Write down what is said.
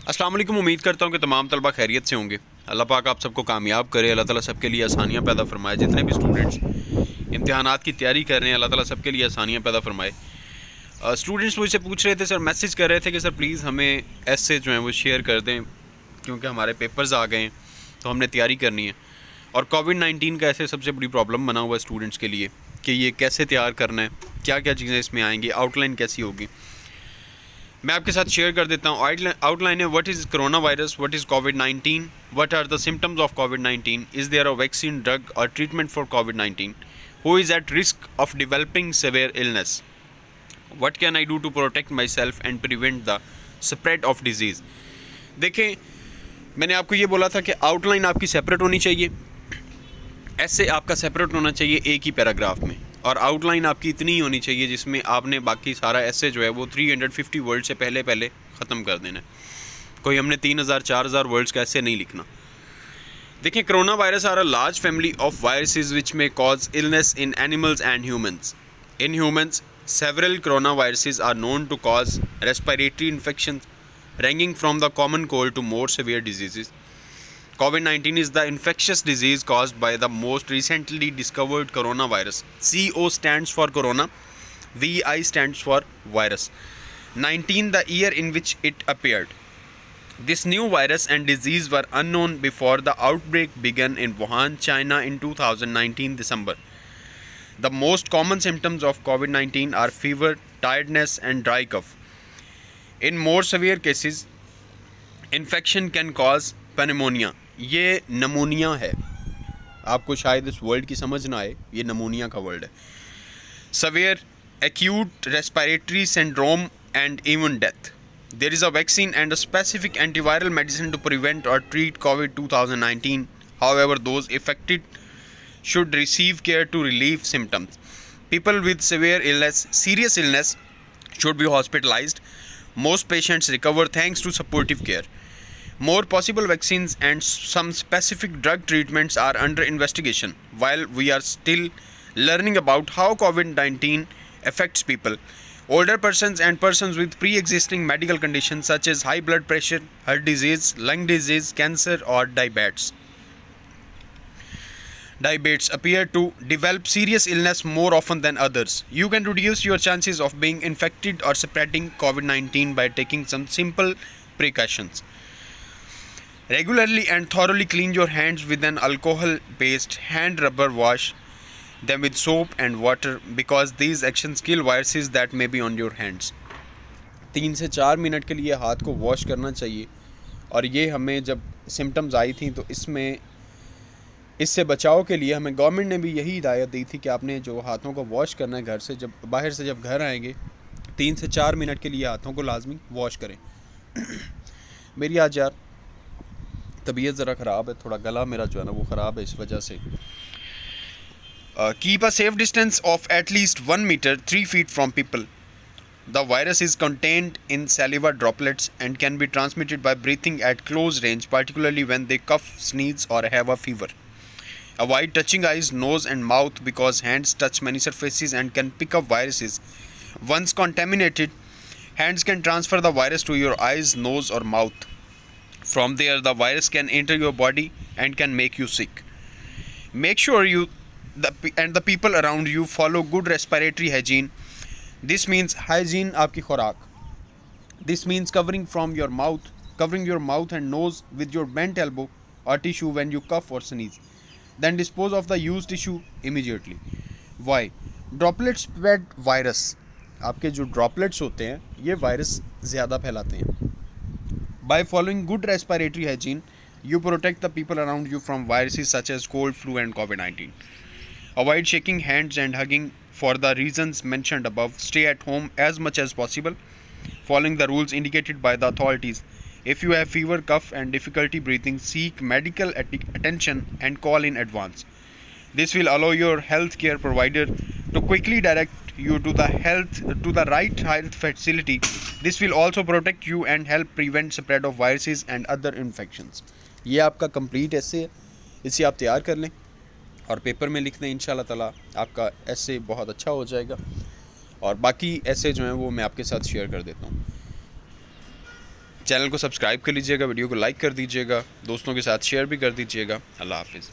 अस्सलाम वालेकुम। उम्मीद करता हूँ कि तमाम तलबा खैरियत से होंगे। अल्लाह पाक आप सबको कामयाब करे। अल्लाह ताला सबके लिए आसानियाँ पैदा फरमाए। जितने भी स्टूडेंट्स इम्तिहानात की तैयारी कर रहे हैं, अल्लाह ताला सबके लिए आसानियाँ पैदा फरमाए। स्टूडेंट्स मुझसे पूछ रहे थे सर, मैसेज कर रहे थे कि सर प्लीज़ हमें ऐसे जो हैं वो शेयर कर दें, क्योंकि हमारे पेपर्स आ गए हैं तो हमने तैयारी करनी है। और कोविड-19 का ऐसे सबसे बड़ी प्रॉब्लम बना हुआ है स्टूडेंट्स के लिए कि ये कैसे तैयार करना है, क्या क्या चीज़ें इसमें आएंगी, आउटलाइन कैसी होगी। मैं आपके साथ शेयर कर देता हूँ। आउटलाइन है, what is corona virus, what is covid, what are the symptoms of covid, is there a vaccine, drug और treatment for covid, who is at risk of developing saviour illness, what can I do to protect my self and prevent the spread of disease. देखें, मैंने आपको ये बोला था कि outline आपकी separate होनी चाहिए, ऐसे आपका सेपरेट होना चाहिए एक ही पैराग्राफ में, और आउटलाइन आपकी इतनी ही होनी चाहिए जिसमें आपने बाकी सारा ऐसे जो है वो 350 वर्ड से पहले ख़त्म कर देना है। कोई हमने 3000-4000 वर्ड्स का ऐसे नहीं लिखना। देखिए, corona virus are a large family of viruses which may cause illness in animals and humans. In humans several coronaviruses are known to cause respiratory infections ranging from the common cold to more severe diseases. COVID-19 is the infectious disease caused by the most recently discovered coronavirus. CO stands for corona, VI stands for virus. 19 the year in which it appeared. This new virus and disease were unknown before the outbreak began in Wuhan, China in 2019 December. The most common symptoms of COVID-19 are fever, tiredness and dry cough. In more severe cases, infection can cause pneumonia. ये pneumonia है, आपको शायद इस word की समझ ना आए, ये नमोनिया का वर्ड है। Severe acute respiratory syndrome and even death. There is a vaccine and a specific antiviral medicine to prevent or treat COVID-2019. However, those affected should receive care to relieve symptoms. People with severe illness, serious illness, should be hospitalized. Most patients recover thanks to supportive care. More possible vaccines and some specific drug treatments are under investigation. While we are still learning about how COVID-19 affects people, older persons and persons with pre-existing medical conditions such as high blood pressure, heart disease, lung disease, cancer or diabetes appear to develop serious illness more often than others. You can reduce your chances of being infected or spreading COVID-19 by taking some simple precautions. Regularly and thoroughly clean your hands with an alcohol-based hand rubber. Wash them with soap and water because these actions kill viruses that may be on your hands. 3 से 4 minute के लिए हाथ को wash करना चाहिए। और ये हमें जब सिम्टम्स आई थी तो इससे बचाव के लिए हमें गवर्नमेंट ने भी यही हिदायत दी थी कि आपने जो हाथों को वॉश करना है घर से, जब बाहर से जब घर आएंगे 3 से 4 मिनट के लिए हाथों को लाजमी वॉश करें। मेरी आज यार तबीयत ज़रा ख़राब है, थोड़ा गला मेरा जो है ना वो ख़राब है, इस वजह से। Keep a safe distance of at least 1 meter 3 feet from people. The virus is contained in saliva droplets and can be transmitted by breathing at close range, particularly when they cough, sneeze or have a fever. Avoid touching eyes, nose and mouth because hands touch many surfaces and can pick up viruses. Once contaminated, hands can transfer the virus to your eyes, nose or mouth. From there, the virus can enter your body and can make you sick. Make sure you and the people around you follow good respiratory hygiene. This means hygiene आपकी खुराक. This means covering your mouth and nose with your bent elbow or tissue when you cough or sneeze. Then dispose of the used tissue immediately. Why? Droplets spread virus. आपके जो droplets होते हैं ये virus ज़्यादा फैलाते हैं. By following good respiratory hygiene, you protect the people around you from viruses such as cold, flu and COVID-19. Avoid shaking hands and hugging for the reasons mentioned above. Stay at home as much as possible, following the rules indicated by the authorities. If you have fever, cough and difficulty breathing, seek medical attention and call in advance. This will allow your healthcare provider to quickly direct you to the right health facility. This will also protect you and help prevent spread of viruses and other infections. ये आपका complete ऐसे है, इसे आप तैयार कर लें और पेपर में लिख दें। इंशाल्लाह ताला आपका ऐसे बहुत अच्छा हो जाएगा। और बाकी ऐसे जो हैं वो मैं आपके साथ शेयर कर देता हूँ। चैनल को सब्सक्राइब कर लीजिएगा, वीडियो को लाइक कर दीजिएगा, दोस्तों के साथ शेयर भी कर दीजिएगा। अल्लाह हाफिज़।